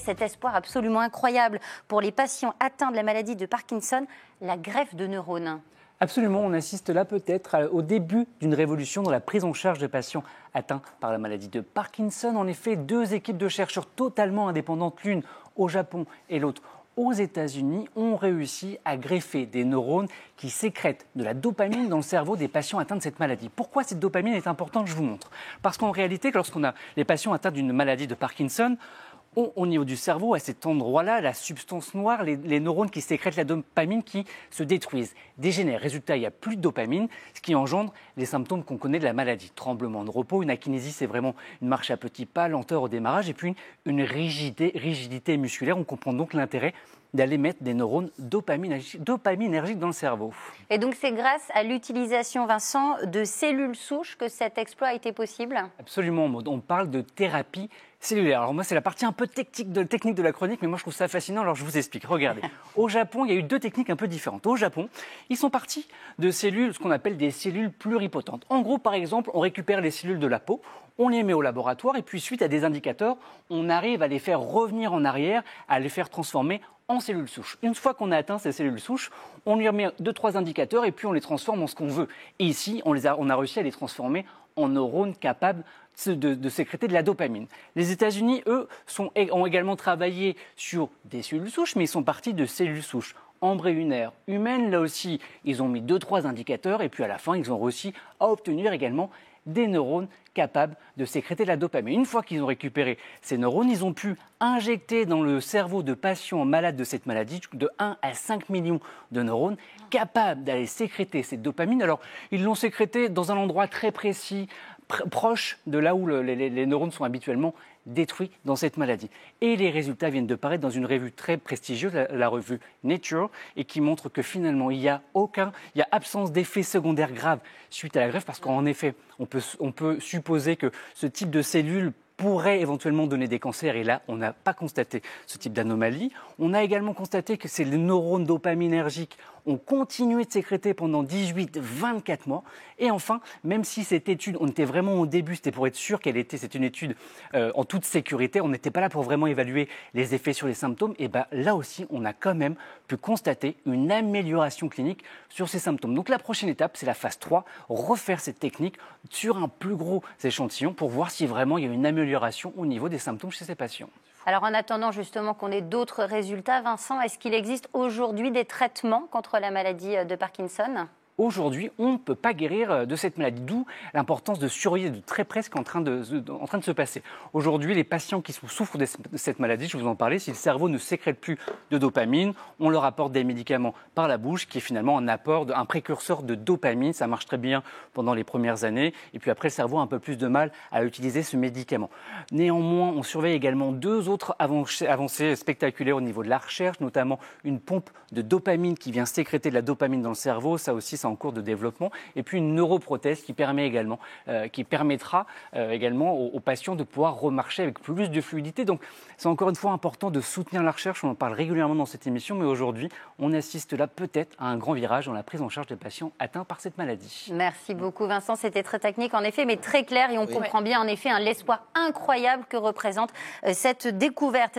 Cet espoir absolument incroyable pour les patients atteints de la maladie de Parkinson, la greffe de neurones. Absolument, on assiste là peut-être au début d'une révolution dans la prise en charge des patients atteints par la maladie de Parkinson. En effet, deux équipes de chercheurs totalement indépendantes, l'une au Japon et l'autre aux États-Unis, ont réussi à greffer des neurones qui sécrètent de la dopamine dans le cerveau des patients atteints de cette maladie. Pourquoi cette dopamine est importante? Je vous montre. Parce qu'en réalité, lorsqu'on a les patients atteints d'une maladie de Parkinson, au niveau du cerveau, à cet endroit-là, la substance noire, les neurones qui sécrètent la dopamine qui se détruisent, dégénèrent. Résultat, il n'y a plus de dopamine, ce qui engendre les symptômes qu'on connaît de la maladie. Tremblement de repos, une akinésie, c'est vraiment une marche à petits pas, lenteur au démarrage, et puis une rigidité musculaire. On comprend donc l'intérêt d'aller mettre des neurones dopaminergiques dans le cerveau. Et donc c'est grâce à l'utilisation, Vincent, de cellules souches que cet exploit a été possible? Absolument, Maud. On parle de thérapie cellulaire. Alors moi, c'est la partie un peu technique de la chronique, mais moi je trouve ça fascinant, alors je vous explique. Regardez, au Japon, il y a eu deux techniques un peu différentes. Au Japon, ils sont partis de cellules, ce qu'on appelle des cellules pluripotentes. En gros, par exemple, on récupère les cellules de la peau, on les met au laboratoire, et puis suite à des indicateurs, on arrive à les faire revenir en arrière, à les faire transformer en cellules souches. Une fois qu'on a atteint ces cellules souches, on lui remet 2-3 indicateurs et puis on les transforme en ce qu'on veut. Et ici, on a réussi à les transformer en neurones capables de sécréter de la dopamine. Les États-Unis, eux, ont également travaillé sur des cellules souches, mais ils sont partis de cellules souches embryonnaires humaines. Là aussi, ils ont mis 2-3 indicateurs et puis à la fin, ils ont réussi à obtenir également des neurones capables de sécréter de la dopamine. Une fois qu'ils ont récupéré ces neurones, ils ont pu injecter dans le cerveau de patients malades de cette maladie de 1 à 5 millions de neurones capables d'aller sécréter cette dopamine. Alors, ils l'ont sécrété dans un endroit très précis, proche de là où les neurones sont habituellement détruits dans cette maladie. Et les résultats viennent de paraître dans une revue très prestigieuse, la revue Nature, et qui montre que finalement, il y a absence d'effets secondaires graves suite à la greffe, parce qu'en effet, on peut supposer que ce type de cellules pourrait éventuellement donner des cancers, et là, on n'a pas constaté ce type d'anomalie. On a également constaté que ces neurones dopaminergiques ont continué de sécréter pendant 18-24 mois. Et enfin, même si cette étude, on était vraiment au début, c'était pour être sûr c'est une étude en toute sécurité, on n'était pas là pour vraiment évaluer les effets sur les symptômes, et bien là aussi, on a quand même pu constater une amélioration clinique sur ces symptômes. Donc la prochaine étape, c'est la phase 3, refaire cette technique sur un plus gros échantillon pour voir si vraiment il y a une amélioration au niveau des symptômes chez ces patients. Alors en attendant justement qu'on ait d'autres résultats, Vincent, est-ce qu'il existe aujourd'hui des traitements contre la maladie de Parkinson ? Aujourd'hui, on ne peut pas guérir de cette maladie, d'où l'importance de surveiller de très près ce qui est en train de se passer. Aujourd'hui, les patients qui souffrent de cette maladie, je vous en parlais, si le cerveau ne sécrète plus de dopamine, on leur apporte des médicaments par la bouche, qui est finalement un précurseur de dopamine. Ça marche très bien pendant les premières années, et puis après, le cerveau a un peu plus de mal à utiliser ce médicament. Néanmoins, on surveille également deux autres avancées spectaculaires au niveau de la recherche, notamment une pompe de dopamine qui vient sécréter de la dopamine dans le cerveau. Ça aussi, c'est en cours de développement, et puis une neuroprothèse qui permettra également aux patients de pouvoir remarcher avec plus de fluidité. Donc c'est encore une fois important de soutenir la recherche, on en parle régulièrement dans cette émission, mais aujourd'hui on assiste là peut-être à un grand virage dans la prise en charge des patients atteints par cette maladie. Merci beaucoup Vincent, c'était très technique en effet, mais très clair, et on comprend bien en effet l'espoir incroyable que représente cette découverte.